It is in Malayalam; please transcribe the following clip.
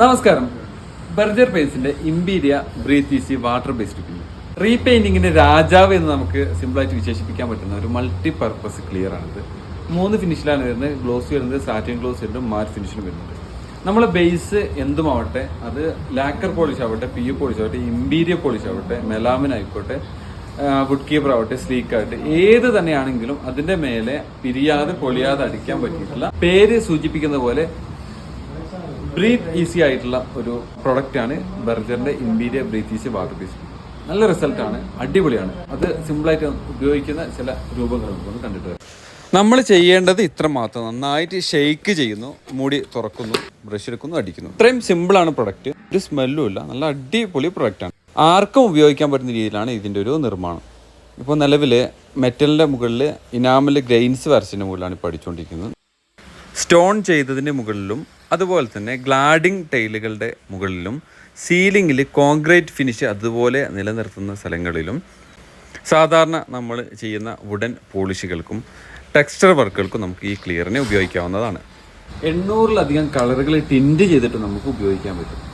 നമസ്കാരം. ബർജർ പേസിന്റെ Imperia Breathe Easy water based cleaner റീപെയിന്റിങ്ങിന്റെ രാജാവ് എന്ന് നമുക്ക് സിമ്പിളായിട്ട് വിശേഷിപ്പിക്കാൻ പറ്റുന്ന ഒരു മൾട്ടി പർപ്പസ് ക്ലിയർ ആണിത്. 3 ഫിനിഷിലാണ് വരുന്നത്. ഗ്ലോസ് വരുന്നത്, സാറ്റിൻ ഗ്ലോസ് വരുന്നത്, മാറ്റ് ഫിനിഷിന് വരുന്നത്. നമ്മളെ ബേസ് എന്തുമാവട്ടെ, അത് ലാക്കർ പോളിഷ് ആവട്ടെ, PU പോളിഷ് ആവട്ടെ, ഇമ്പീരിയ പോളിഷ് ആവട്ടെ, മെലാമിൻ ആയിക്കോട്ടെ, വുഡ് കീപ്പർ ആവട്ടെ, സ്ലീക്ക് ആവട്ടെ, ഏത് തന്നെയാണെങ്കിലും അതിന്റെ മേലെ പിരിയാതെ പൊളിയാതെ അടിക്കാൻ പറ്റിയിട്ടുള്ള, പേര് സൂചിപ്പിക്കുന്ന പോലെ ബ്രീത്ത് ഈസി ആയിട്ടുള്ള ഒരു പ്രൊഡക്റ്റ് ആണ് ബർജറിന്റെ ഇമ്പീരിയ ബ്രീത്ത് ഈസി വാട്ടർ ബേസ്ഡ്. നല്ല റിസൾട്ടാണ്, അടിപൊളിയാണ്. അത് സിമ്പിളായിട്ട് ഉപയോഗിക്കുന്ന ചില രൂപങ്ങൾ നമുക്കൊന്ന് കണ്ടിട്ട് വരാം. നമ്മൾ ചെയ്യേണ്ടത് ഇത്ര മാത്രം: നന്നായിട്ട് ഷെയ്ക്ക് ചെയ്യുന്നു, മൂടി തുറക്കുന്നു, ബ്രഷ് എടുക്കുന്നു, അടിക്കുന്നു. ഇത്രയും സിമ്പിളാണ് പ്രൊഡക്റ്റ്. ഒരു സ്മെല്ലും ഇല്ല, നല്ല അടിപൊളി പ്രൊഡക്റ്റാണ്. ആർക്കും ഉപയോഗിക്കാൻ പറ്റുന്ന രീതിയിലാണ് ഇതിൻ്റെ ഒരു നിർമ്മാണം. ഇപ്പോൾ നിലവിൽ മെറ്റലിൻ്റെ മുകളിൽ ഇനാമൽ ഗ്രെയിൻസ് വരച്ചതിൻ്റെ മുകളിലാണ് ഇപ്പോൾ അടിച്ചുകൊണ്ടിരിക്കുന്നത്. സ്റ്റോൺ ചെയ്തതിൻ്റെ മുകളിലും അതുപോലെ തന്നെ ഗ്ലാഡിംഗ് ടൈലുകളുടെ മുകളിലും സീലിങ്ങിൽ കോൺക്രീറ്റ് ഫിനിഷ് അതുപോലെ നിലനിർത്തുന്ന സ്ഥലങ്ങളിലും സാധാരണ നമ്മൾ ചെയ്യുന്ന വുഡൻ പോളിഷുകൾക്കും ടെക്സ്ചർ വർക്കുകൾക്കും നമുക്ക് ഈ ക്ലിയറിനെ ഉപയോഗിക്കാവുന്നതാണ്. 800-ലധികം കളറുകൾ ടിൻറ്റ് ചെയ്തിട്ട് നമുക്ക് ഉപയോഗിക്കാൻ പറ്റും.